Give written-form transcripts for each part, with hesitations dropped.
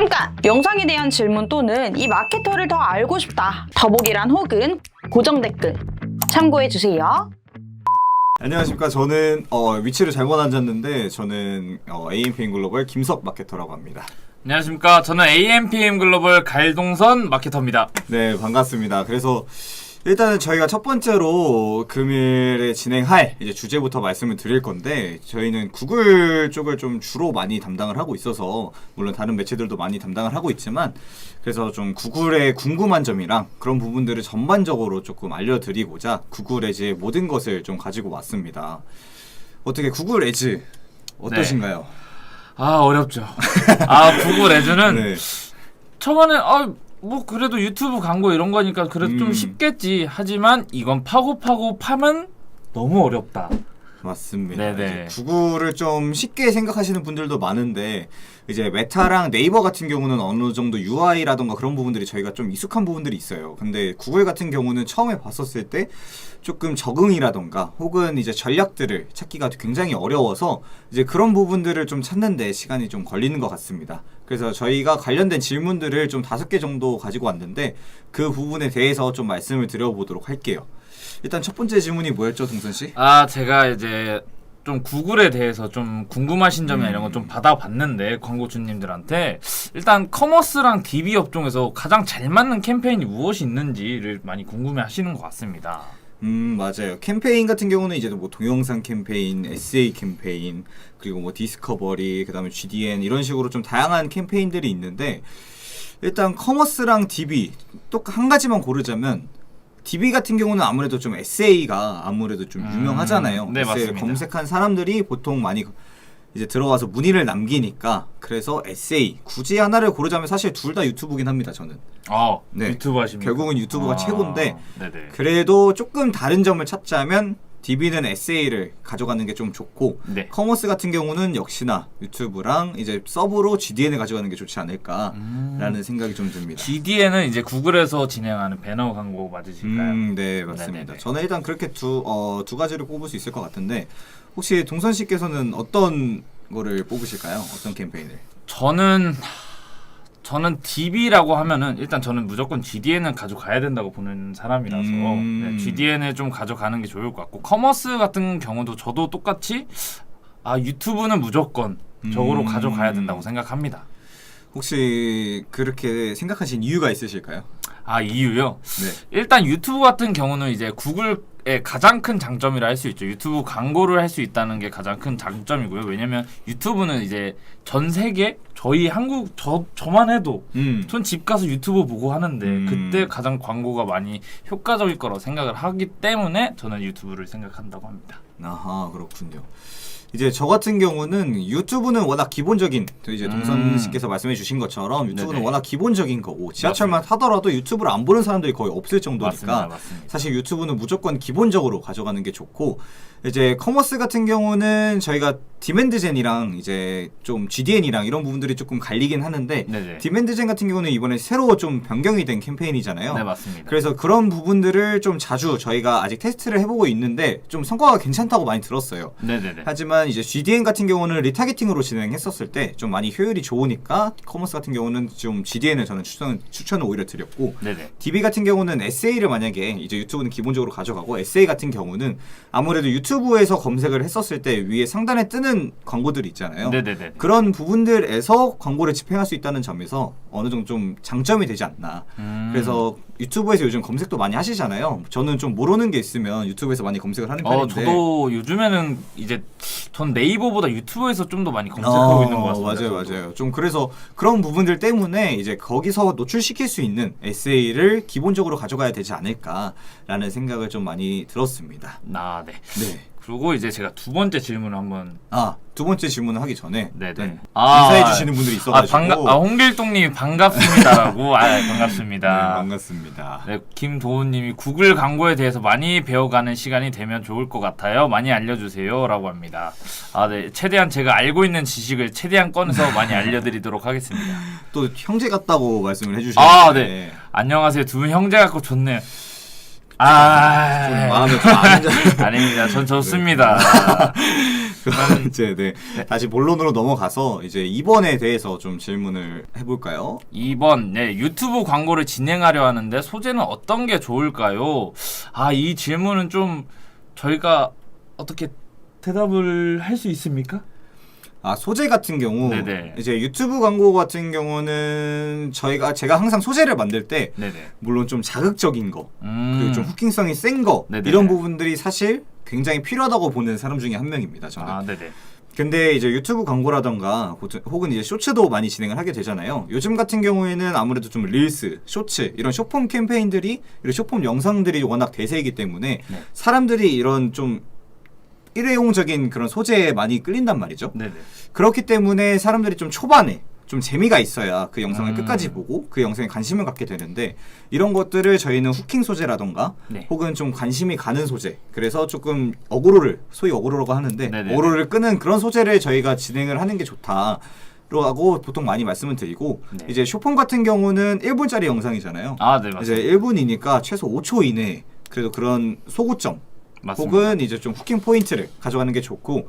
잠깐! 영상에 대한 질문 또는 이 마케터를 더 알고 싶다. 더보기란 혹은 고정 댓글 참고해주세요. 안녕하십니까. 저는 위치를 잘못 앉았는데 저는 AMPM 글로벌 김석 마케터라고 합니다. 안녕하십니까. 저는 AMPM 글로벌 갈동선 마케터입니다. 네, 반갑습니다. 그래서 일단은 저희가 첫 번째로 금일에 진행할 이제 주제부터 말씀을 드릴 건데, 저희는 구글 쪽을 좀 주로 많이 담당을 하고 있어서, 물론 다른 매체들도 많이 담당을 하고 있지만, 그래서 좀 구글의 궁금한 점이랑 그런 부분들을 전반적으로 조금 알려드리고자 구글 에즈의 모든 것을 좀 가지고 왔습니다. 어떻게 구글 에즈 어떠신가요? 네. 어렵죠. 구글 에즈는 네. 처음에는 뭐 그래도 유튜브 광고 이런 거니까 그래도 좀 쉽겠지. 하지만 이건 파고 파면 너무 어렵다. 맞습니다. 네네. 이제 구글을 좀 쉽게 생각하시는 분들도 많은데, 이제 메타랑 네이버 같은 경우는 어느 정도 UI라던가 그런 부분들이 저희가 좀 익숙한 부분들이 있어요. 근데 구글 같은 경우는 처음에 봤었을 때 조금 적응이라던가 혹은 이제 전략들을 찾기가 굉장히 어려워서 이제 그런 부분들을 좀 찾는데 시간이 좀 걸리는 것 같습니다. 그래서 저희가 관련된 질문들을 좀 5개 정도 가지고 왔는데, 그 부분에 대해서 좀 말씀을 드려보도록 할게요. 일단 첫 번째 질문이 뭐였죠, 동선씨? 제가 이제 좀 구글에 대해서 좀 궁금하신 점이나 이런 거 좀 받아봤는데, 광고주님들한테 일단 커머스랑 DB 업종에서 가장 잘 맞는 캠페인이 무엇이 있는지를 많이 궁금해 하시는 것 같습니다. 맞아요. 캠페인 같은 경우는 이제 뭐 동영상 캠페인, SA 캠페인, 그리고 뭐 디스커버리, 그 다음에 GDN 이런 식으로 좀 다양한 캠페인들이 있는데, 일단 커머스랑 DB 또 한 가지만 고르자면, DB 같은 경우는 아무래도 좀 SA가 아무래도 좀 유명하잖아요. 네, SA를 맞습니다. 검색한 사람들이 보통 많이 이제 들어와서 문의를 남기니까, 그래서 SA 굳이 하나를 고르자면 사실 둘 다 유튜브긴 합니다. 저는. 네. 유튜브 하십니까? 결국은 유튜브가 최고인데, 네네. 그래도 조금 다른 점을 찾자면 DB는 SA를 가져가는 게 좀 좋고, 네. 커머스 같은 경우는 역시나 유튜브랑 이제 서브로 GDN을 가져가는 게 좋지 않을까라는 생각이 좀 듭니다. GDN은 이제 구글에서 진행하는 배너 광고 맞으실까요? 네, 맞습니다. 네네네. 저는 일단 그렇게 두 가지를 뽑을 수 있을 것 같은데, 혹시 동선 씨께서는 어떤 거를 뽑으실까요? 어떤 캠페인을? 저는 DB라고 하면은 일단 저는 무조건 GDN은 가져가야 된다고 보는 사람이라서 네, GDN을 좀 가져가는 게 좋을 것 같고, 커머스 같은 경우도 저도 똑같이 유튜브는 무조건 저거로 가져가야 된다고 생각합니다. 혹시 그렇게 생각하신 이유가 있으실까요? 이유요? 네. 일단 유튜브 같은 경우는 이제 구글의 가장 큰 장점이라 할 수 있죠. 유튜브 광고를 할 수 있다는 게 가장 큰 장점이고요. 왜냐면 유튜브는 이제 전 세계, 저희 한국 저만 해도 전 집 가서 유튜브 보고 하는데 그때 가장 광고가 많이 효과적일 거라고 생각을 하기 때문에 저는 유튜브를 생각한다고 합니다. 아하, 그렇군요. 이제 저 같은 경우는 유튜브는 워낙 기본적인, 이제 동선 씨께서 말씀해 주신 것처럼 유튜브는 네네. 워낙 기본적인 거고, 지하철만 타더라도 유튜브를 안 보는 사람들이 거의 없을 정도니까 맞습니다. 사실 유튜브는 무조건 기본적으로 가져가는 게 좋고, 이제 커머스 같은 경우는 저희가 디맨드젠이랑 이제 좀 GDN이랑 이런 부분들이 조금 갈리긴 하는데, 네네. 디맨드젠 같은 경우는 이번에 새로 좀 변경이 된 캠페인이잖아요. 네, 맞습니다. 그래서 그런 부분들을 좀 자주 저희가 아직 테스트를 해보고 있는데 좀 성과가 괜찮다고 많이 들었어요. 네네네. 하지만 이제 GDN 같은 경우는 리타게팅으로 진행했었을 때 좀 많이 효율이 좋으니까, 커머스 같은 경우는 좀 GDN을 저는 추천을 오히려 드렸고, 네네. DB 같은 경우는 SA를 만약에 이제 유튜브는 기본적으로 가져가고, SA 같은 경우는 아무래도 유튜브에서 검색을 했었을 때 위에 상단에 뜨는 광고들이 있잖아요. 네네네. 그런 부분들에서 광고를 집행할 수 있다는 점에서 어느 정도 좀 장점이 되지 않나. 그래서 유튜브에서 요즘 검색도 많이 하시잖아요. 저는 좀 모르는 게 있으면 유튜브에서 많이 검색을 하는 편인데. 저도 요즘에는 이제 전 네이버보다 유튜브에서 좀 더 많이 검색하고 있는 것 같습니다. 맞아요, 저도. 맞아요. 좀 그래서 그런 부분들 때문에 이제 거기서 노출시킬 수 있는 SA를 기본적으로 가져가야 되지 않을까라는 생각을 좀 많이 들었습니다. 네. 네. 그리고 이제 제가 두 번째 질문을 한번. 두 번째 질문을 하기 전에 네네. 인사해 주시는 분들이 있어가지고. 홍길동님이 반갑습니다라고. 반갑습니다. 네, 반갑습니다. 네, 김도훈님이 구글 광고에 대해서 많이 배워가는 시간이 되면 좋을 것 같아요. 많이 알려주세요라고 합니다. 네, 최대한 제가 알고 있는 지식을 최대한 꺼내서 많이 알려드리도록 하겠습니다. 또 형제 같다고 말씀을 해주셨는데. 네. 안녕하세요. 두 분 형제 같고 좋네요. 좀 마음에 좀 안 아닙니다. 전 좋습니다. 그럼 이제 네. 다시 본론으로 넘어가서 이제 2번에 대해서 좀 질문을 해볼까요? 2번, 네, 유튜브 광고를 진행하려 하는데 소재는 어떤 게 좋을까요? 아, 이 질문은 좀 저희가 어떻게 대답을 할 수 있습니까? 아, 소재 같은 경우 네네. 이제 유튜브 광고 같은 경우는 제가 항상 소재를 만들 때 네네. 물론 좀 자극적인 거 그리고 좀 후킹성이 센 거 네네네. 이런 부분들이 사실 굉장히 필요하다고 보는 사람 중에 한 명입니다. 저는. 아, 네네. 근데 이제 유튜브 광고라던가 혹은 이제 쇼츠도 많이 진행을 하게 되잖아요. 요즘 같은 경우에는 아무래도 좀 릴스, 쇼츠 이런 숏폼 캠페인들이 이런 숏폼 영상들이 워낙 대세이기 때문에 네. 사람들이 이런 좀 일회용적인 그런 소재에 많이 끌린단 말이죠. 네네. 그렇기 때문에 사람들이 좀 초반에 좀 재미가 있어야 그 영상을 끝까지 보고 그 영상에 관심을 갖게 되는데 이런 것들을 저희는 후킹 소재라던가 네. 혹은 좀 관심이 가는 소재 그래서 조금 어그로를 소위 어그로라고 하는데 네네네. 어그로를 끄는 그런 소재를 저희가 진행을 하는 게 좋다 라고 보통 많이 말씀을 드리고 네. 이제 쇼폼 같은 경우는 1분짜리 영상이잖아요. 아, 네, 맞습니다. 이제 1분이니까 최소 5초 이내에 그래도 그런 소구점 맞습니다. 혹은 이제 좀 후킹 포인트를 가져가는 게 좋고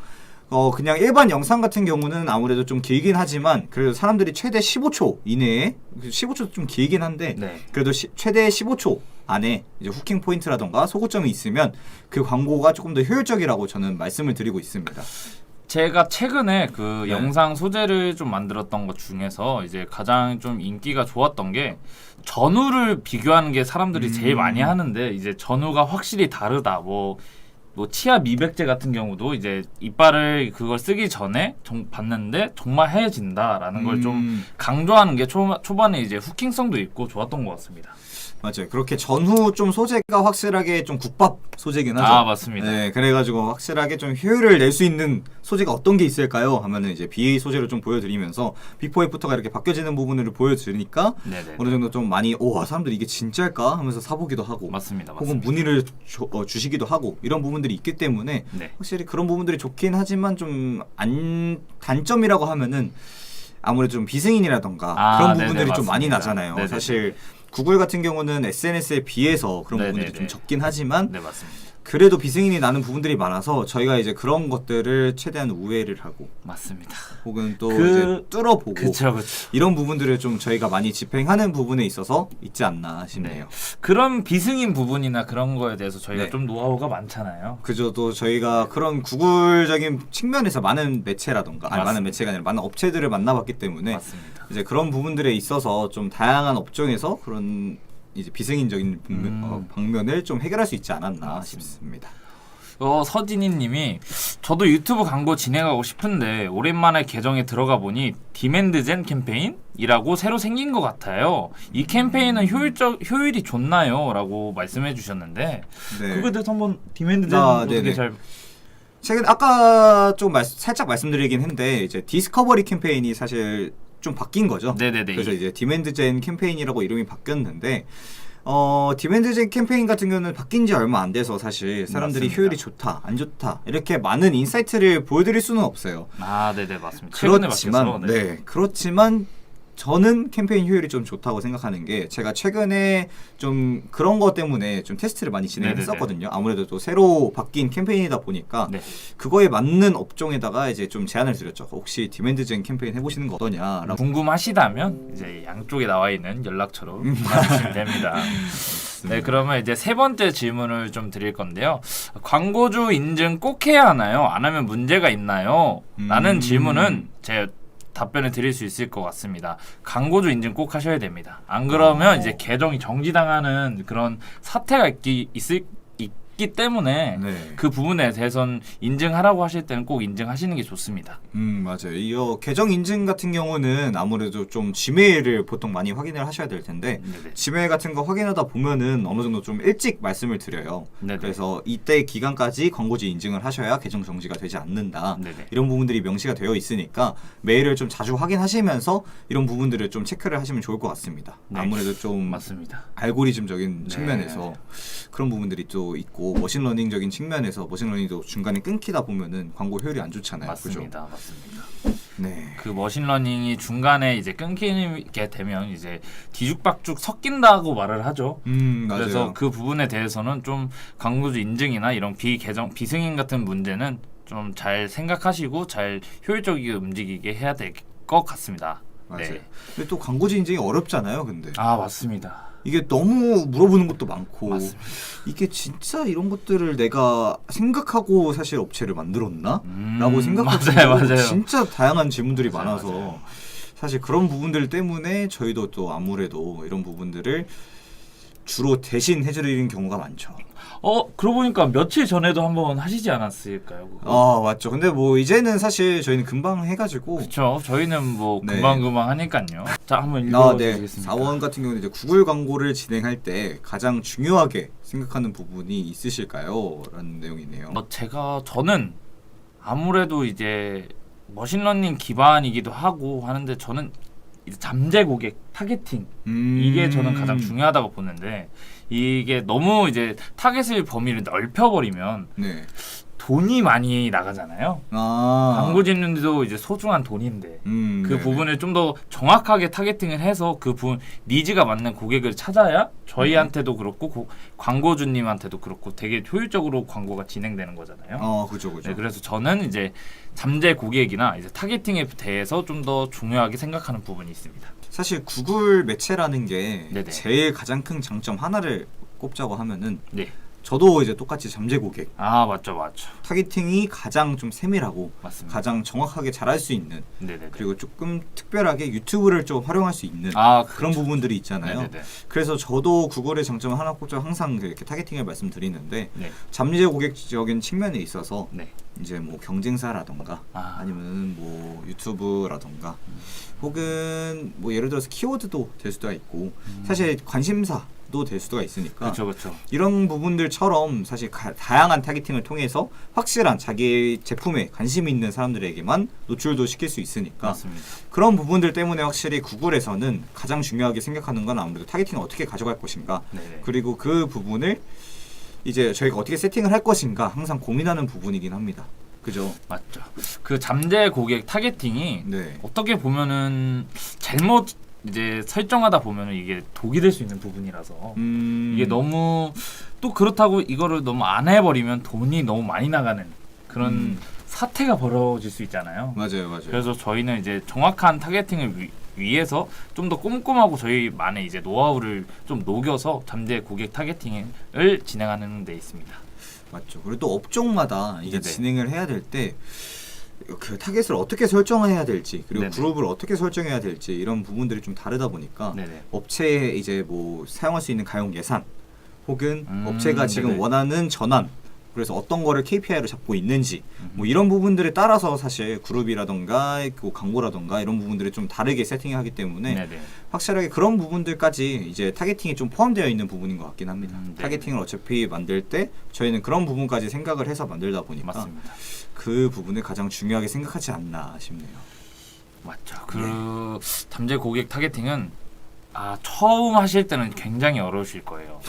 그냥 일반 영상 같은 경우는 아무래도 좀 길긴 하지만 그래도 사람들이 최대 15초 이내에 15초 좀 길긴 한데 네. 그래도 최대 15초 안에 이제 후킹 포인트라던가 소구점이 있으면 그 광고가 조금 더 효율적이라고 저는 말씀을 드리고 있습니다. 제가 최근에 그 네. 영상 소재를 좀 만들었던 것 중에서 이제 가장 좀 인기가 좋았던 게 전후를 비교하는 게 사람들이 제일 많이 하는데 이제 전후가 확실히 다르다. 뭐 치아 미백제 같은 경우도 이제 이빨을 그걸 쓰기 전에 봤는데 정말 하얘진다라는 걸 좀 강조하는 게 초반에 이제 후킹성도 있고 좋았던 것 같습니다. 맞아요. 그렇게 전후 좀 소재가 확실하게 좀 국밥 소재긴 하죠. 아, 맞습니다. 네, 그래가지고 확실하게 좀 효율을 낼 수 있는 소재가 어떤 게 있을까요? 하면은 이제 BA 소재를 좀 보여드리면서 비포 애프터가 이렇게 바뀌어지는 부분을 보여드리니까 네네. 어느 정도 좀 많이 사람들이 이게 진짜일까 하면서 사보기도 하고 맞습니다. 혹은 문의를 주시기도 하고 이런 부분들이 있기 때문에 네. 확실히 그런 부분들이 좋긴 하지만 좀 단점이라고 하면은 아무래도 좀 비승인이라던가 그런 네네, 부분들이 좀 많이 맞습니다. 나잖아요. 네네네. 사실 구글 같은 경우는 SNS에 비해서 그런 부분들이 네네네. 좀 적긴 하지만 네, 맞습니다. 그래도 비승인이 나는 부분들이 많아서 저희가 이제 그런 것들을 최대한 우회를 하고 맞습니다. 혹은 또 이제 뚫어보고 그쵸. 이런 부분들을 좀 저희가 많이 집행하는 부분에 있어서 있지 않나 싶네요. 그런 비승인 부분이나 그런 거에 대해서 저희가 네. 좀 노하우가 많잖아요. 그죠. 또 저희가 그런 구글적인 측면에서 많은 매체라던가 맞습니다. 많은 매체가 아니라 많은 업체들을 만나봤기 때문에 맞습니다. 이제 그런 부분들에 있어서 좀 다양한 업종에서 그런 이제 비승인적인 방면을 좀 해결할 수 있지 않았나 맞습니다. 싶습니다. 서진희님이 저도 유튜브 광고 진행하고 싶은데 오랜만에 계정에 들어가 보니 디맨드젠 캠페인이라고 새로 생긴 것 같아요. 이 캠페인은 효율이 좋나요? 라고 말씀해 주셨는데 네. 그거에 대해서 한번 디맨드젠 네네. 어떻게 잘 최근 아까 좀 살짝 말씀드리긴 했는데 이제 디스커버리 캠페인이 사실 좀 바뀐 거죠. 네네네. 그래서 이제 디맨드젠 캠페인이라고 이름이 바뀌었는데 디맨드젠 캠페인 같은 경우는 바뀐 지 얼마 안 돼서 사실 사람들이 맞습니다. 효율이 좋다, 안 좋다 이렇게 많은 인사이트를 보여드릴 수는 없어요. 네네 맞습니다. 최근에 그렇지만 바뀌어서, 네. 그렇지만 저는 캠페인 효율이 좀 좋다고 생각하는 게 제가 최근에 좀 그런 것 때문에 좀 테스트를 많이 진행했었거든요. 아무래도 또 새로 바뀐 캠페인이다 보니까 네. 그거에 맞는 업종에다가 이제 좀 제안을 드렸죠. 혹시 디맨드젠 캠페인 해보시는 거 어떠냐라고. 궁금하시다면 이제 양쪽에 나와 있는 연락처로 받으시면 됩니다. 네, 그러면 이제 세 번째 질문을 좀 드릴 건데요. 광고주 인증 꼭 해야 하나요? 안 하면 문제가 있나요? 라는 질문은 제 답변을 드릴 수 있을 것 같습니다. 광고주 인증 꼭 하셔야 됩니다. 안 그러면 이제 계정이 정지당하는 그런 사태가 있기 때문에 네. 그 부분에 대해서는 인증하라고 하실 때는 꼭 인증하시는 게 좋습니다. 맞아요. 이 계정 인증 같은 경우는 아무래도 좀 지메일을 보통 많이 확인을 하셔야 될 텐데 네네. 지메일 같은 거 확인하다 보면은 어느 정도 좀 일찍 말씀을 드려요. 네네. 그래서 이때 기간까지 광고주 인증을 하셔야 계정 정지가 되지 않는다. 네네. 이런 부분들이 명시가 되어 있으니까 메일을 좀 자주 확인하시면서 이런 부분들을 좀 체크를 하시면 좋을 것 같습니다. 네. 아무래도 좀 맞습니다. 알고리즘적인 네. 측면에서 그런 부분들이 또 있고 머신러닝적인 측면에서 머신러닝도 중간에 끊기다 보면은 광고 효율이 안 좋잖아요. 맞습니다. 그죠? 맞습니다. 네. 그 머신러닝이 중간에 이제 끊기게 되면 이제 뒤죽박죽 섞인다고 말을 하죠. 맞아요. 그래서 그 부분에 대해서는 좀 광고주 인증이나 이런 비승인 같은 문제는 좀 잘 생각하시고 잘 효율적이게 움직이게 해야 될 것 같습니다. 맞아요. 네. 근데 또 광고주 인증이 어렵잖아요. 근데 아 맞습니다. 이게 너무 물어보는 것도 많고 맞습니다. 이게 진짜 이런 것들을 내가 생각하고 사실 업체를 만들었나? 라고 생각할 맞아요, 정도로 맞아요. 진짜 다양한 질문들이 맞아요, 많아서 맞아요. 사실 그런 부분들 때문에 저희도 또 아무래도 이런 부분들을 주로 대신 해드리는 경우가 많죠. 그러고 보니까 며칠 전에도 한번 하시지 않았을까요? 그거? 아 맞죠. 근데 뭐 이제는 사실 저희는 금방 해가지고 그렇죠. 저희는 뭐 네. 금방금방 하니까요. 자 한번 네. 읽어주시겠습니까? 사원 같은 경우는 이제 구글 광고를 진행할 때 가장 중요하게 생각하는 부분이 있으실까요? 라는 내용이네요. 저는 아무래도 이제 머신러닝 기반이기도 하고 하는데 저는 이제 잠재 고객 타겟팅 이게 저는 가장 중요하다고 보는데 이게 너무 이제 타겟을 범위를 넓혀버리면 네. 돈이 많이 나가잖아요. 아. 광고 짓는데도 이제 소중한 돈인데 그 네네. 부분을 좀 더 정확하게 타겟팅을 해서 그 부분 니즈가 맞는 고객을 찾아야 저희한테도 그렇고 광고주님한테도 그렇고 되게 효율적으로 광고가 진행되는 거잖아요. 그죠. 네, 그래서 저는 이제 잠재 고객이나 이제 타겟팅에 대해서 좀 더 중요하게 생각하는 부분이 있습니다. 사실 구글 매체라는 게 네네. 제일 가장 큰 장점 하나를 꼽자고 하면은 네. 저도 이제 똑같이 잠재 고객 아 맞죠. 타겟팅이 가장 좀 세밀하고 맞습니다. 가장 정확하게 잘할 수 있는 네네네. 그리고 조금 특별하게 유튜브를 좀 활용할 수 있는 그런 그렇죠. 부분들이 있잖아요. 네네네. 그래서 저도 구글의 장점을 하나 꼽자고 항상 이렇게 타겟팅을 말씀드리는데 네. 잠재 고객적인 측면에 있어서 네. 이제 뭐 경쟁사라던가 아니면 뭐 유튜브라던가 혹은 뭐 예를 들어서 키워드도 될 수도 있고 사실 관심사도 될 수가 있으니까 그렇죠. 이런 부분들처럼 사실 다양한 타겟팅을 통해서 확실한 자기 제품에 관심 있는 사람들에게만 노출도 시킬 수 있으니까 맞습니다. 그런 부분들 때문에 확실히 구글에서는 가장 중요하게 생각하는 건 아무래도 타겟팅을 어떻게 가져갈 것인가 네네. 그리고 그 부분을 이제 저희가 어떻게 세팅을 할 것인가 항상 고민하는 부분이긴 합니다. 그죠? 맞죠. 그 잠재 고객 타겟팅이 네. 어떻게 보면은 잘못 이제 설정하다 보면은 이게 독이 될 수 있는 부분이라서 이게 너무 또 그렇다고 이거를 너무 안 해버리면 돈이 너무 많이 나가는 그런 사태가 벌어질 수 있잖아요. 맞아요. 그래서 저희는 이제 정확한 타겟팅을 위해서 좀 더 꼼꼼하고 저희만의 이제 노하우를 좀 녹여서 잠재 고객 타겟팅을 진행하는 데 있습니다. 맞죠. 그리고 또 업종마다 이게 네네. 진행을 해야 될 때 그 타겟을 어떻게 설정해야 될지 그리고 네네. 그룹을 어떻게 설정해야 될지 이런 부분들이 좀 다르다 보니까 네네. 업체에 이제 뭐 사용할 수 있는 가용 예산 혹은 업체가 지금 네네. 원하는 전환 그래서 어떤 거를 KPI로 잡고 있는지 뭐 이런 부분들에 따라서 사실 그룹이라던가 그 광고라던가 이런 부분들을 좀 다르게 세팅하기 때문에 네네. 확실하게 그런 부분들까지 이제 타겟팅이 좀 포함되어 있는 부분인 것 같긴 합니다. 네. 타겟팅을 어차피 만들 때 저희는 그런 부분까지 생각을 해서 만들다 보니까 맞습니다. 그 부분을 가장 중요하게 생각하지 않나 싶네요. 맞죠. 그 잠재 고객 타겟팅은 처음 하실 때는 굉장히 어려우실 거예요.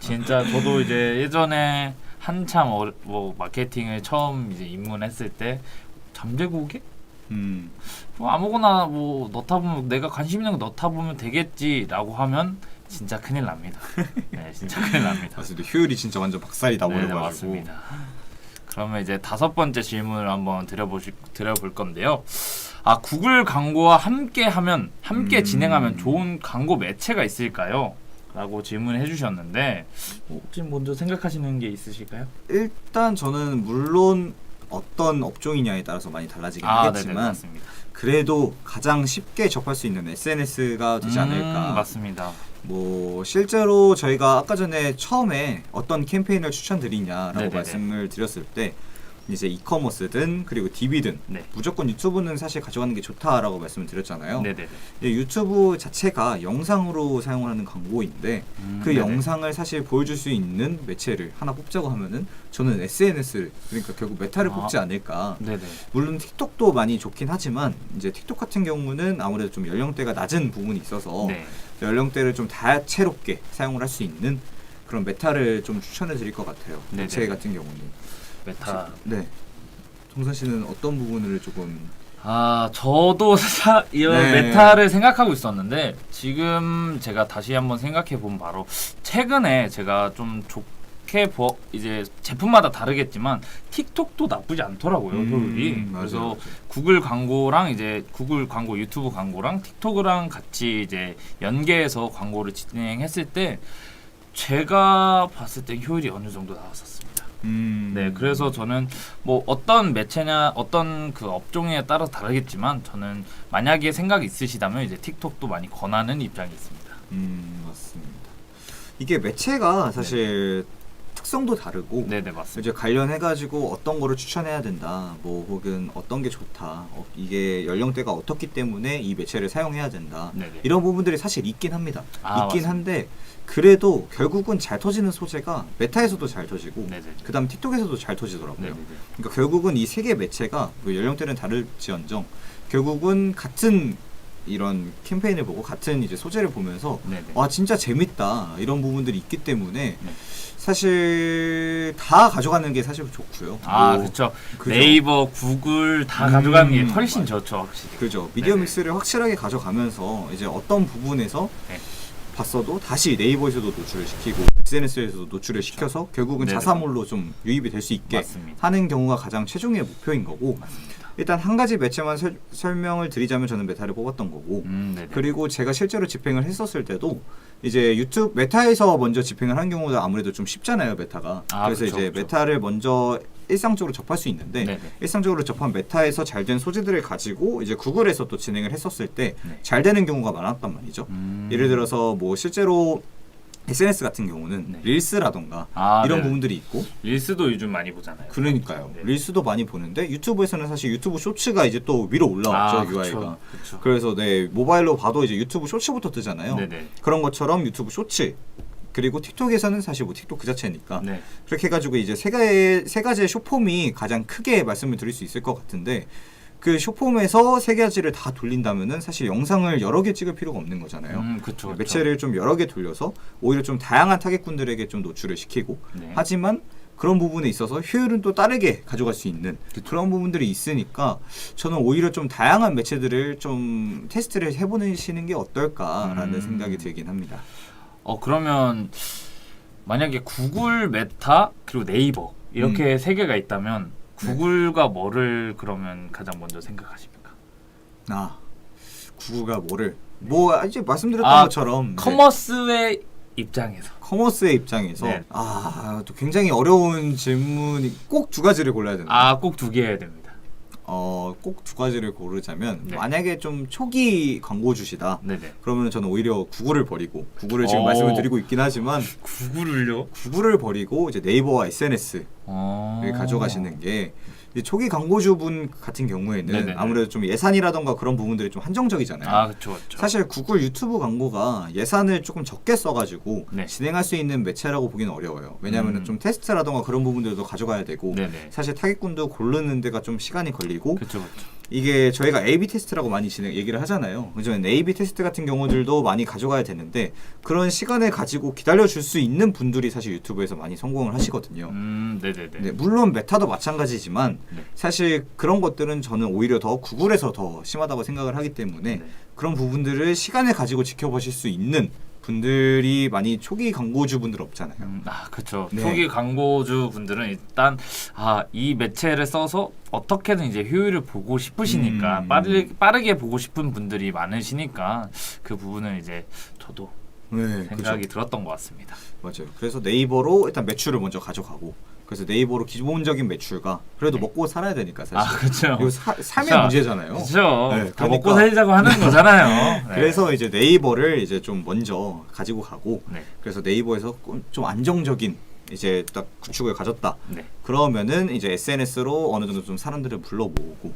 진짜 저도 이제 예전에 한참 뭐 마케팅을 처음 이제 입문했을 때 잠재 고객? 뭐 아무거나 뭐 넣다 보면 내가 관심 있는 거 넣다 보면 되겠지라고 하면 진짜 큰일 납니다. 네, 진짜 큰일 납니다. 맞습니다. 효율이 진짜 완전 박살이 나버려가지고. 네, 맞습니다. 그러면 이제 5번째 질문을 한번 드려볼 건데요. 구글 광고와 함께 진행하면 좋은 광고 매체가 있을까요? 라고 질문해 주셨는데 혹시 먼저 생각하시는 게 있으실까요? 일단 저는 물론 어떤 업종이냐에 따라서 많이 달라지긴 네네, 하겠지만 맞습니다. 그래도 가장 쉽게 접할 수 있는 SNS가 되지 않을까. 맞습니다. 뭐 실제로 저희가 아까 전에 처음에 어떤 캠페인을 추천드리냐라고 네네네. 말씀을 드렸을 때 이제 이커머스든 그리고 DB든 네. 무조건 유튜브는 사실 가져가는 게 좋다라고 말씀을 드렸잖아요. 네네네. 유튜브 자체가 영상으로 사용을 하는 광고인데 그 네네. 영상을 사실 보여줄 수 있는 매체를 하나 뽑자고 하면은 저는 SNS를 그러니까 결국 메타를 뽑지 않을까. 네네. 물론 틱톡도 많이 좋긴 하지만 이제 틱톡 같은 경우는 아무래도 좀 연령대가 낮은 부분이 있어서 네. 연령대를 좀 다채롭게 사용을 할 수 있는 그런 메타를 좀 추천해 드릴 것 같아요. 네네. 매체 같은 경우는. 메타. 네. 정선 씨는 어떤 부분을 조금 저도 이런 네. 메타를 생각하고 있었는데 지금 제가 다시 한번 생각해 보면 바로 최근에 제가 좀 이제 제품마다 다르겠지만 틱톡도 나쁘지 않더라고요, 효율이. 맞아요, 그래서 맞아요. 구글 광고랑 이제 구글 광고, 유튜브 광고랑 틱톡이랑 같이 이제 연계해서 광고를 진행했을 때 제가 봤을 때 효율이 어느 정도 나왔었습니다. 네, 그래서 저는 뭐 어떤 매체냐 어떤 그 업종에 따라 다르겠지만 저는 만약에 생각이 있으시다면 이제 틱톡도 많이 권하는 입장이 있습니다. 맞습니다. 이게 매체가 사실 특성도 다르고 네네 맞습니다. 이제 관련해가지고 어떤 거를 추천해야 된다, 뭐 혹은 어떤 게 좋다, 이게 연령대가 어떻기 때문에 이 매체를 사용해야 된다, 네네. 이런 부분들이 사실 있긴 합니다. 아, 있긴 맞습니다. 한데 그래도 결국은 잘 터지는 소재가 메타에서도 잘 터지고 네네. 그다음 틱톡에서도 잘 터지더라고요. 네네네. 그러니까 결국은 이 세 개 매체가 뭐 연령대는 다를지언정 결국은 같은 이런 캠페인을 보고 같은 이제 소재를 보면서 네네. 와 진짜 재밌다 이런 부분들이 있기 때문에 네. 사실 다 가져가는 게 사실 좋고요. 아 뭐, 그렇죠. 그죠. 네이버, 구글 다 가져가는 게 훨씬 맞아요. 좋죠, 확실히. 그죠. 미디어 네네. 믹스를 확실하게 가져가면서 이제 어떤 부분에서 네. 봤어도 다시 네이버에서도 노출을 시키고 SNS에서도 노출을 시켜서 결국은 네네. 자사몰로 좀 유입이 될 수 있게 맞습니다. 하는 경우가 가장 최종의 목표인 거고, 맞습니다. 일단 한 가지 매체만 설명을 드리자면 저는 메타를 뽑았던 거고, 네네. 그리고 제가 실제로 집행을 했었을 때도 이제 유튜브 메타에서 먼저 집행을 한 경우가 아무래도 좀 쉽잖아요, 메타가. 아, 그래서 그쵸, 이제 그쵸. 메타를 먼저 일상적으로 접할 수 있는데, 네네. 일상적으로 접한 메타에서 잘 된 소재들을 가지고 이제 구글에서 또 진행을 했었을 때 잘 네. 되는 경우가 많았단 말이죠. 예를 들어서 뭐 실제로 SNS 같은 경우는 네. 릴스라던가 아, 이런 네네. 부분들이 있고, 릴스도 요즘 많이 보잖아요. 그러니까요. 네. 릴스도 많이 보는데 유튜브에서는 사실 유튜브 쇼츠가 이제 또 위로 올라왔죠, 아, UI가. 그쵸. 그래서 네, 모바일로 봐도 이제 유튜브 쇼츠부터 뜨잖아요. 네네. 그런 것처럼 유튜브 쇼츠, 그리고 틱톡에서는 사실 뭐 틱톡 그 자체니까 네. 그렇게 해가지고 이제 세 가지의 쇼폼이 가장 크게 말씀을 드릴 수 있을 것 같은데, 그 쇼폼에서 세 가지를 다 돌린다면은 사실 영상을 여러 개 찍을 필요가 없는 거잖아요. 그쵸. 매체를 좀 여러 개 돌려서 오히려 좀 다양한 타겟군들에게 좀 노출을 시키고, 네. 하지만 그런 부분에 있어서 효율은 또 다르게 가져갈 수 있는 그런 부분들이 있으니까 저는 오히려 좀 다양한 매체들을 좀 테스트를 해보시는 게 어떨까라는 생각이 들긴 합니다. 그러면 만약에 구글, 메타 그리고 네이버 이렇게 세 개가 있다면 구글과 뭐를 그러면 가장 먼저 생각하십니까? 구글가 뭐를 뭐 이제 말씀드렸던 것처럼 커머스의 입장에서 커머스의 입장에서 네. 또 굉장히 어려운 질문이, 꼭 두 가지를 골라야 된다. 꼭 두 개 해야 됩니다. 꼭 두 가지를 고르자면 네. 만약에 좀 초기 광고주시다. 네네. 그러면 저는 오히려 구글을 버리고, 구글을 지금 어. 말씀을 드리고 있긴 하지만 구글을요? 구글을 버리고 이제 네이버와 SNS를 가져가시는 게, 이제 초기 광고주분 같은 경우에는 네네네. 아무래도 좀 예산이라던가 그런 부분들이 좀 한정적이잖아요. 그쵸. 사실 구글 유튜브 광고가 예산을 조금 적게 써가지고 네. 진행할 수 있는 매체라고 보기는 어려워요. 왜냐하면 좀 테스트라던가 그런 부분들도 가져가야 되고, 네네. 사실 타겟군도 고르는 데가 좀 시간이 걸리고, 그쵸. 이게 저희가 A/B 테스트라고 많이 얘기를 하잖아요. 그죠? A/B 테스트 같은 경우들도 많이 가져가야 되는데, 그런 시간을 가지고 기다려줄 수 있는 분들이 사실 유튜브에서 많이 성공을 하시거든요. 네네네. 네, 물론 메타도 마찬가지지만 네. 사실 그런 것들은 저는 오히려 더 구글에서 더 심하다고 생각을 하기 때문에, 네. 그런 부분들을 시간을 가지고 지켜보실 수 있는 분들이 많이 초기 광고주 분들 없잖아요. 그렇죠. 네. 초기 광고주 분들은 일단 이 매체를 써서 어떻게든 이제 효율을 보고 싶으시니까 빠르게 보고 싶은 분들이 많으시니까 그 부분은 이제 저도 네, 생각이 그죠. 들었던 것 같습니다. 맞아요. 그래서 네이버로 일단 매출을 먼저 가져가고, 그래서 네이버로 기본적인 매출과, 그래도 먹고 살아야 되니까 사실. 그렇죠. 이거 삶의 그쵸. 문제잖아요. 그렇죠. 네, 다 그러니까. 먹고 살자고 하는 거잖아요. 네. 그래서 이제 네이버를 이제 좀 먼저 가지고 가고, 네. 그래서 네이버에서 좀 안정적인 이제 딱 구축을 가졌다. 네. 그러면은 이제 SNS로 어느 정도 좀 사람들을 불러 모으고,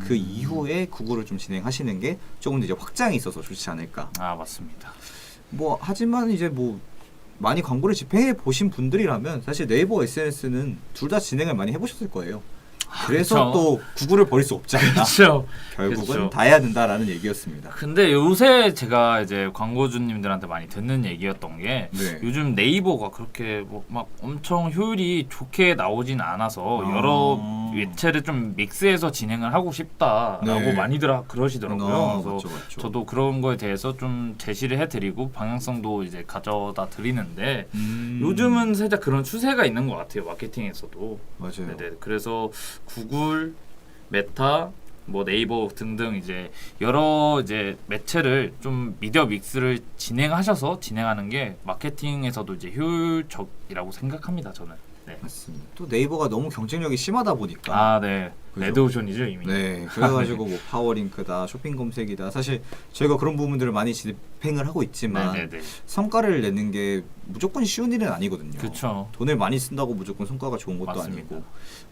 그 이후에 구글을 좀 진행하시는 게 조금 더 이제 확장이 있어서 좋지 않을까. 맞습니다. 뭐 하지만 이제 뭐 많이 광고를 집행해 보신 분들이라면 사실 네이버 SNS는 둘 다 진행을 많이 해보셨을 거예요. 그래서 그쵸. 또 구글을 버릴 수 없지 않나. 그렇죠. 결국은 그쵸. 다 해야 된다라는 얘기였습니다. 근데 요새 제가 이제 광고주님들한테 많이 듣는 얘기였던 게 네. 요즘 네이버가 그렇게 뭐 막 엄청 효율이 좋게 나오진 않아서 여러 매체를 좀 믹스해서 진행을 하고 싶다라고 네. 많이들 그러시더라고요. 그래서 맞죠, 맞죠. 저도 그런 거에 대해서 좀 제시를 해드리고 방향성도 이제 가져다 드리는데 요즘은 살짝 그런 추세가 있는 것 같아요. 마케팅에서도. 맞아요. 네네. 그래서 구글, 메타, 뭐 네이버 등등 이제 여러 이제 매체를 좀 미디어 믹스를 진행하는 게 마케팅에서도 이제 효율적이라고 생각합니다. 저는. 네. 맞습니다. 또 네이버가 너무 경쟁력이 심하다 보니까. 아, 네. 그죠? 레드오션이죠 이미. 네, 그래가지고 뭐 파워링크다, 쇼핑 검색이다. 사실 저희가 그런 부분들을 많이 집행을 하고 있지만 네네네. 성과를 내는 게 무조건 쉬운 일은 아니거든요. 그렇죠. 돈을 많이 쓴다고 무조건 성과가 좋은 것도 맞습니다. 아니고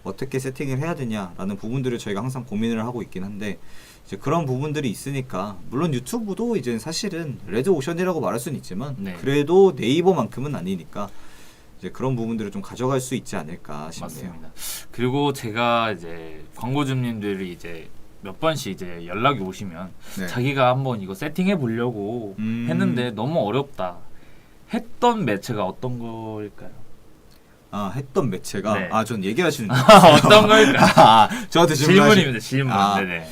어떻게 세팅을 해야 되냐라는 부분들을 저희가 항상 고민을 하고 있긴 한데 이제 그런 부분들이 있으니까 물론 유튜브도 이제 사실은 레드 오션이라고 말할 수는 있지만 네. 그래도 네이버만큼은 아니니까 이제 그런 부분들을 좀 가져갈 수 있지 않을까 싶네요. 맞습니다. 그리고 제가 이제 광고주님들이 이제 몇 번씩 이제 연락이 오시면 네. 자기가 한번 이거 세팅해 보려고 했는데 너무 어렵다. 했던 매체가 어떤 걸까요? 아 했던 매체가 네. 전 얘기하시는 어떤 걸까요? 저한테 질문하시. 질문입니다. 질문. 아. 네네.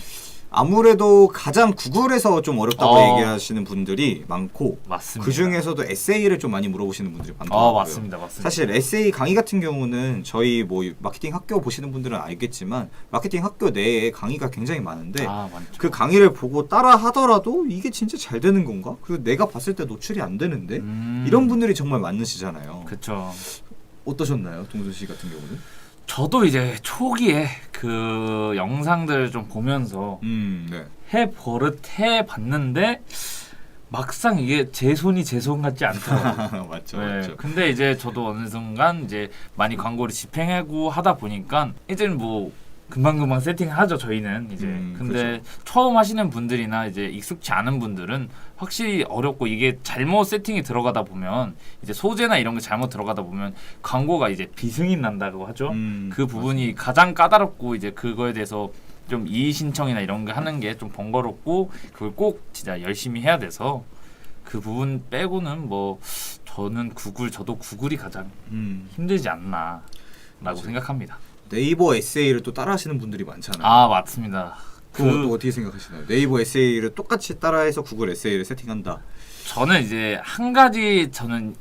아무래도 가장 구글에서 좀 어렵다고 어. 얘기하시는 분들이 많고 맞습니다. 그 중에서도 에세이를 좀 많이 물어보시는 분들이 많더라고요. 맞습니다. 맞습니다. 사실 에세이 강의 같은 경우는 저희 뭐 마케팅 학교 보시는 분들은 알겠지만 마케팅 학교 내에 강의가 굉장히 많은데 많죠. 그 강의를 보고 따라 하더라도 이게 진짜 잘 되는 건가? 그리고 내가 봤을 때 노출이 안 되는데 이런 분들이 정말 많으시잖아요. 그렇죠. 어떠셨나요, 동준 씨 같은 경우는? 저도 이제 초기에 그 영상들 좀 보면서 네. 해 봤는데 막상 이게 제 손이 제 손 같지 않더라고요. 맞죠, 네. 맞죠. 근데 이제 저도 어느 순간 이제 많이 광고를 집행하고 하다 보니까 이제는 뭐 금방금방 세팅하죠 저희는 이제. 근데 그쵸. 처음 하시는 분들이나 이제 익숙치 않은 분들은 확실히 어렵고 이게 잘못 세팅이 들어가다 보면 이제 소재나 이런 게 잘못 들어가다 보면 광고가 이제 비승인 난다고 하죠. 그 부분이 가장 까다롭고 이제 그거에 대해서 좀 이의 신청이나 이런 거 하는 게 좀 번거롭고 그걸 꼭 진짜 열심히 해야 돼서 그 부분 빼고는 뭐 저도 구글이 가장 힘들지 않나라고 맞아요. 생각합니다. 네이버 에세이를 또 따라하시는 분들이 많잖아요. 맞습니다. 그거 또 어떻게 생각하시나요? 네이버 에세이를 똑같이 따라해서 구글 에세이를 세팅한다. 저는 이제 한 가지 저는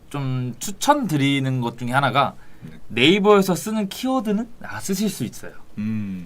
좀 추천드리는 것 중에 하나가 네. 네이버에서 쓰는 키워드는 쓰실 수 있어요.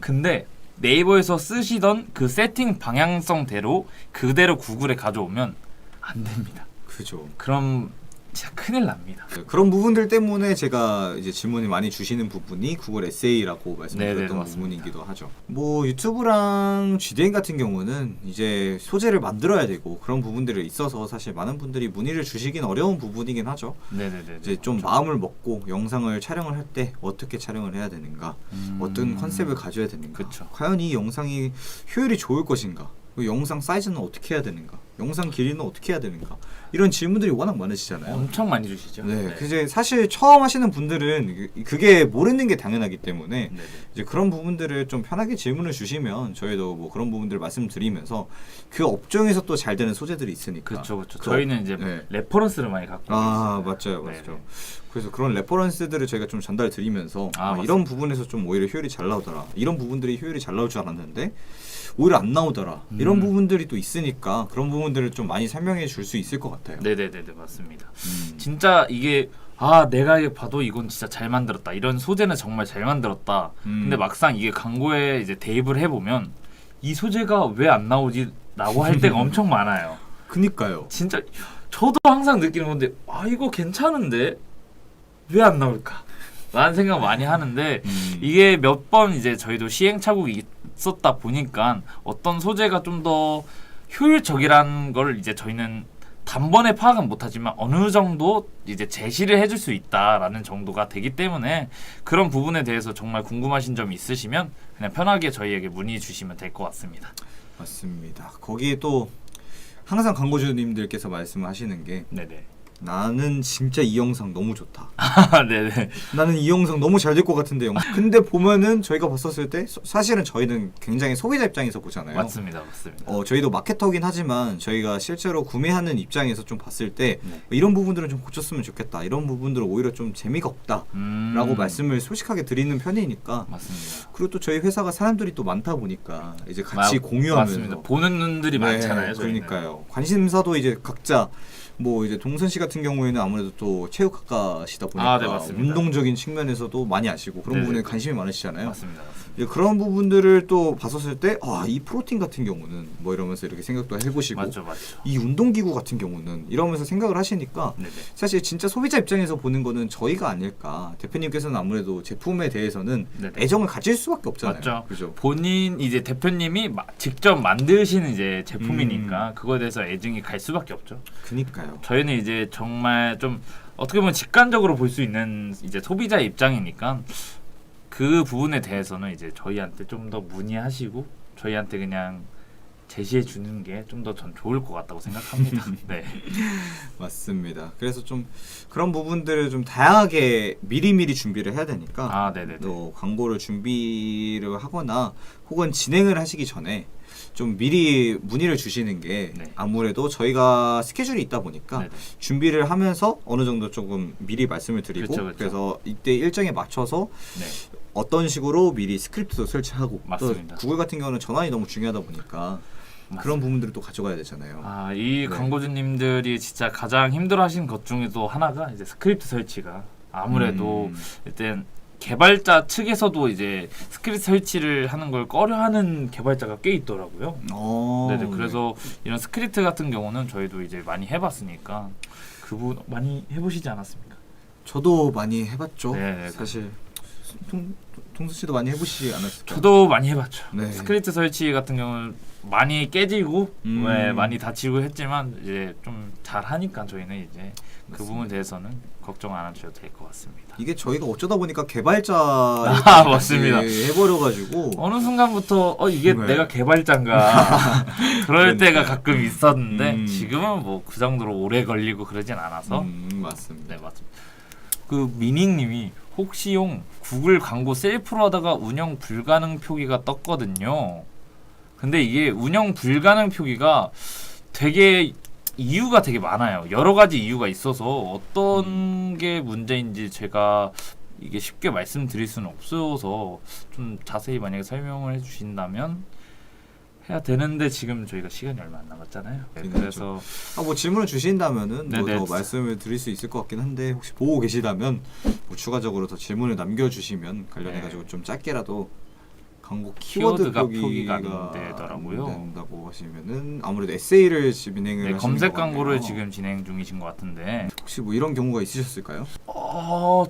근데 네이버에서 쓰시던 그 세팅 방향성대로 그대로 구글에 가져오면 안 됩니다. 그죠. 그럼 진짜 큰일 납니다. 그런 부분들 때문에 제가 이제 질문을 많이 주시는 부분이 구글 에세이라고 말씀드렸던 네네, 맞습니다. 부분이기도 하죠. 뭐 유튜브랑 GDN 같은 경우는 이제 소재를 만들어야 되고 그런 부분들이 있어서 사실 많은 분들이 문의를 주시긴 어려운 부분이긴 하죠. 네네네. 이제 좀 마음을 먹고 영상을 촬영을 할 때 어떻게 촬영을 해야 되는가, 어떤 컨셉을 가져야 되는가, 그쵸. 과연 이 영상이 효율이 좋을 것인가, 그 영상 사이즈는 어떻게 해야 되는가, 영상 길이는 어떻게 해야 되는가 이런 질문들이 워낙 많으시잖아요. 엄청 많이 주시죠. 네, 이제 사실 처음 하시는 분들은 그게 모르는 게 당연하기 때문에 네네. 이제 그런 부분들을 좀 편하게 질문을 주시면 저희도 뭐 그런 부분들 말씀드리면서 그 업종에서 또 잘 되는 소재들이 있으니까. 그렇죠. 그 저희는 이제 네. 레퍼런스를 많이 갖고 있어요. 맞죠, 네네. 맞죠. 그래서 그런 레퍼런스들을 저희가 좀 전달 드리면서 맞습니다. 이런 부분에서 좀 오히려 효율이 잘 나오더라. 이런 부분들이 효율이 잘 나올 줄 알았는데 오히려 안 나오더라. 이런 부분들이 또 있으니까 그런 부분들을 좀 많이 설명해 줄 수 있을 것 같아요. 네네네 맞습니다. 진짜 이게 내가 봐도 이건 진짜 잘 만들었다. 이런 소재는 정말 잘 만들었다. 근데 막상 이게 광고에 이제 대입을 해보면 이 소재가 왜 안 나오지?라고 할 때가 엄청 많아요. 그니까요. 진짜 저도 항상 느끼는 건데 이거 괜찮은데 왜 안 나올까? 라는 생각 많이 하는데 이게 몇 번 이제 저희도 시행착오가 있었다 보니까 어떤 소재가 좀 더 효율적이라는 걸 이제 저희는 단번에 파악은 못하지만 어느 정도 이제 제시를 해줄 수 있다라는 정도가 되기 때문에 그런 부분에 대해서 정말 궁금하신 점이 있으시면 그냥 편하게 저희에게 문의 주시면 될 것 같습니다. 맞습니다. 거기에 또 항상 광고주님들께서 말씀하시는 게 네네. 나는 진짜 이 영상 너무 좋다. 네네. 나는 이 영상 너무 잘 될 것 같은데 영상. 근데 보면은 저희가 봤었을 때 사실은 저희는 굉장히 소비자 입장에서 보잖아요. 맞습니다. 저희도 마케터긴 하지만 저희가 실제로 구매하는 입장에서 좀 봤을 때 네. 이런 부분들은 좀 고쳤으면 좋겠다. 이런 부분들은 오히려 좀 재미가 없다라고 말씀을 솔직하게 드리는 편이니까. 맞습니다. 그리고 또 저희 회사가 사람들이 또 많다 보니까 이제 같이 공유하면서 맞습니다. 보는 눈들이 많잖아요. 저희는. 그러니까요. 관심사도 이제 각자 뭐 이제 동선 씨 같은 경우에는 아무래도 또 체육학과시다 보니까 네, 맞습니다. 운동적인 측면에서도 많이 아시고 그런 네네. 부분에 관심이 많으시잖아요. 맞습니다. 이제 그런 부분들을 또 봤었을 때 이 프로틴 같은 경우는 뭐 이러면서 이렇게 생각도 해보시고 맞죠. 이 운동기구 같은 경우는 이러면서 생각을 하시니까 네네. 사실 진짜 소비자 입장에서 보는 거는 저희가 아닐까. 대표님께서는 아무래도 제품에 대해서는 네네. 애정을 가질 수밖에 없잖아요. 맞죠. 그죠? 본인 이제 대표님이 직접 만드시는 이제 제품이니까 그거에 대해서 애증이 갈 수밖에 없죠. 그니까요. 저희는 이제 정말 좀 어떻게 보면 직관적으로 볼 수 있는 이제 소비자 입장이니까 그 부분에 대해서는 이제 저희한테 좀 더 문의하시고 저희한테 그냥 제시해 주는 게 좀 더 전 좋을 것 같다고 생각합니다. 네. 맞습니다. 그래서 좀 그런 부분들을 좀 다양하게 미리미리 준비를 해야 되니까 네네네. 또 광고를 준비를 하거나 혹은 진행을 하시기 전에 좀 미리 문의를 주시는 게 네. 아무래도 저희가 스케줄이 있다 보니까 네네. 준비를 하면서 어느 정도 조금 미리 말씀을 드리고 그쵸. 그래서 이때 일정에 맞춰서 네. 어떤 식으로 미리 스크립트도 설치하고 맞습니다. 또 구글 같은 경우는 전환이 너무 중요하다 보니까 그런 부분들을 또 가져가야 되잖아요. 이 네. 광고주님들이 진짜 가장 힘들어하시는 것 중에도 하나가 이제 스크립트 설치가 아무래도 일단 개발자 측에서도 이제 스크립트 설치를 하는 걸 꺼려하는 개발자가 꽤 있더라고요. 네네. 그래서 이런 스크립트 같은 경우는 저희도 이제 많이 해봤으니까 그분 많이 해보시지 않았습니까? 저도 많이 해봤죠. 네, 사실 동수 씨도 많이 해보시지 않았을까요? 저도 많이 해봤죠. 네. 스크립트 설치 같은 경우는 많이 깨지고 음. 많이 다치고 했지만 이제 좀 잘하니까 저희는 이제 그 맞습니다. 부분에 대해서는 걱정 안 하셔도 될 것 같습니다. 이게 저희가 어쩌다 보니까 개발자 맞습니다. 해버려가지고 어느 순간부터 이게 네. 내가 개발자인가 그럴 때가 그러니까요. 가끔 있었는데 지금은 뭐 그 정도로 오래 걸리고 그러진 않아서 맞습니다. 네 맞습니다. 그 미닝님이 혹시용 구글 광고 셀프로 하다가 운영 불가능 표기가 떴거든요. 근데 이게 운영 불가능 표기가 되게 이유가 되게 많아요. 여러 가지 이유가 있어서 어떤 게 문제인지 제가 이게 쉽게 말씀드릴 수는 없어서 좀 자세히 만약에 설명을 해주신다면 해야 되는데 지금 저희가 시간이 얼마 안 남았잖아요. 네, 그래서 뭐 질문을 주신다면은 뭐 네네. 더 말씀을 드릴 수 있을 것 같긴 한데 혹시 보고 계시다면 뭐 추가적으로 더 질문을 남겨주시면 관련해가지고 네. 좀 짧게라도 광고 키워드 표기가 표기가 안 되더라고요. 안 된다고 하시면은 아무래도 에세이를 진행을 네, 하시는 검색 것 같네요. 광고를 지금 진행 중이신 것 같은데 혹시 뭐 이런 경우가 있으셨을까요?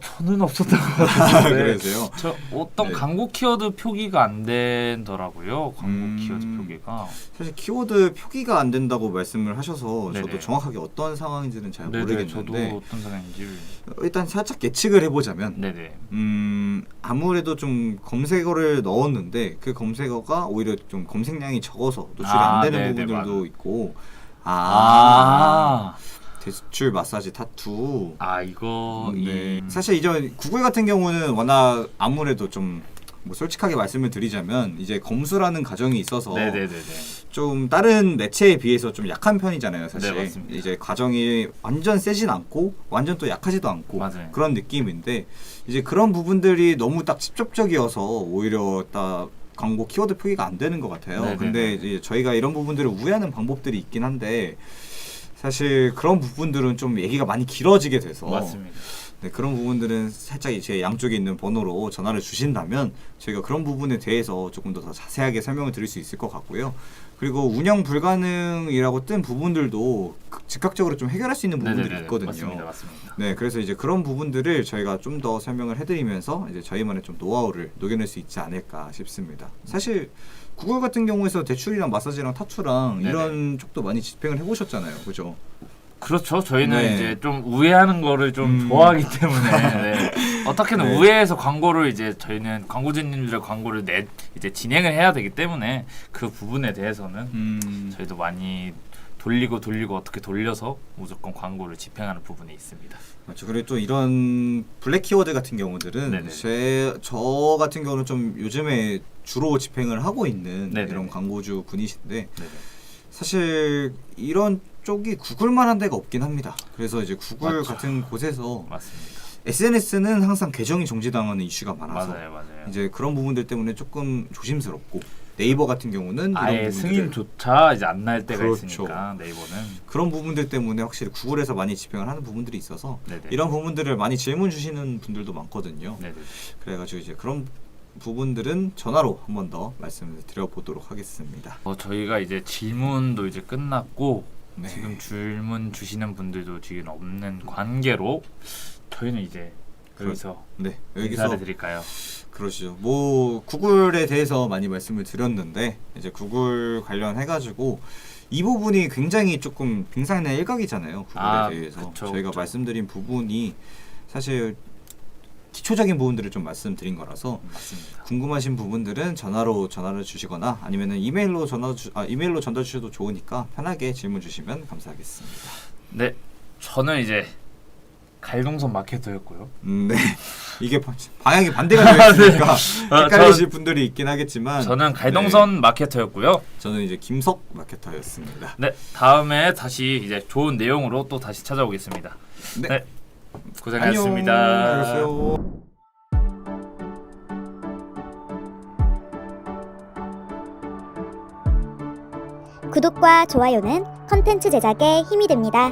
저는 없었던 것 같은데 그러세요? 저 어떤 네. 광고 키워드 표기가 안 되더라고요. 광고 키워드 표기가. 사실 키워드 표기가 안 된다고 말씀을 하셔서 네네. 저도 정확하게 어떤 상황인지는 잘 네네, 모르겠는데 저도 어떤 상황인지. 일단 살짝 예측을 해보자면 네네. 아무래도 좀 검색어를 넣었는데 그 검색어가 오히려 좀 검색량이 적어서 노출이 안 되는 네네, 부분들도 맞아요. 있고 대출 마사지 타투 이거 네. 사실 이제 구글 같은 경우는 워낙 아무래도 좀 뭐 솔직하게 말씀을 드리자면 이제 검수라는 과정이 있어서 네네네네. 좀 다른 매체에 비해서 좀 약한 편이잖아요, 사실. 네, 맞습니다. 이제 과정이 완전 세진 않고 완전 또 약하지도 않고 맞아요. 그런 느낌인데 이제 그런 부분들이 너무 딱 직접적이어서 오히려 딱 광고 키워드 표기가 안 되는 것 같아요. 네네네. 근데 이제 저희가 이런 부분들을 우회하는 방법들이 있긴 한데 사실 그런 부분들은 좀 얘기가 많이 길어지게 돼서 맞습니다. 네, 그런 부분들은 살짝 제 양쪽에 있는 번호로 전화를 주신다면 저희가 그런 부분에 대해서 조금 더 자세하게 설명을 드릴 수 있을 것 같고요. 그리고 운영 불가능이라고 뜬 부분들도 즉각적으로 좀 해결할 수 있는 부분들이 네네네. 있거든요. 맞습니다. 네, 그래서 이제 그런 부분들을 저희가 좀 더 설명을 해드리면서 이제 저희만의 좀 노하우를 녹여낼 수 있지 않을까 싶습니다. 사실 구글 같은 경우에서 대출이랑 마사지랑 타투랑 네네. 이런 쪽도 많이 집행을 해보셨잖아요, 그죠? 그렇죠. 저희는 네. 이제 좀 우회하는 거를 좀 좋아하기 때문에 네. 어떻게든 네. 우회해서 광고를 이제 저희는 광고주님들의 광고를 이제 진행을 해야 되기 때문에 그 부분에 대해서는 저희도 많이 돌리고 어떻게 돌려서 무조건 광고를 집행하는 부분이 있습니다. 맞죠. 그리고 또 이런 블랙 키워드 같은 경우들은 네네. 저 같은 경우는 좀 요즘에 주로 집행을 하고 있는 네네. 이런 광고주 분이신데 네네. 사실 이런 쪽이 구글만한 데가 없긴 합니다. 그래서 이제 구글 맞죠. 같은 곳에서 맞습니다. SNS는 항상 계정이 정지당하는 이슈가 많아서 맞아요. 이제 그런 부분들 때문에 조금 조심스럽고 네이버 같은 경우는 이런 아예 부분들을- 승인조차 이제 안 날 때가 그렇죠. 있으니까 네이버는. 그런 부분들 때문에 확실히 구글에서 많이 집행을 하는 부분들이 있어서 네네. 이런 부분들을 많이 질문 주시는 분들도 많거든요. 네네. 그래가지고 이제 그런 부분들은 전화로 한 번 더 말씀을 드려보도록 하겠습니다. 저희가 이제 질문도 이제 끝났고 네. 지금 질문 주시는 분들도 지금 없는 관계로 저희는 이제 여기서 네, 인사를 여기서 드릴까요? 그러시죠. 뭐 구글에 대해서 많이 말씀을 드렸는데 이제 구글 관련해가지고 이 부분이 굉장히 조금 빙산의 일각이잖아요. 구글에 대해서 그쵸, 저희가 그쵸. 말씀드린 부분이 사실 기초적인 부분들을 좀 말씀드린 거라서 맞습니다. 궁금하신 부분들은 전화를 주시거나 아니면은 이메일로 이메일로 전달 주셔도 좋으니까 편하게 질문 주시면 감사하겠습니다. 네, 저는 이제 갈동선 마케터였고요. 네. 이게 방향이 반대가 되어 있으니까 헷갈리실 분들이 있긴 하겠지만 저는 갈동선 마케터였고요. 저는 이제 김석 마케터였습니다. 네, 다음에 다시 이제 좋은 내용으로 또 다시 찾아오겠습니다. 네. 네, 고생하셨습니다. 안녕. 구독과 좋아요는 컨텐츠 제작에 힘이 됩니다.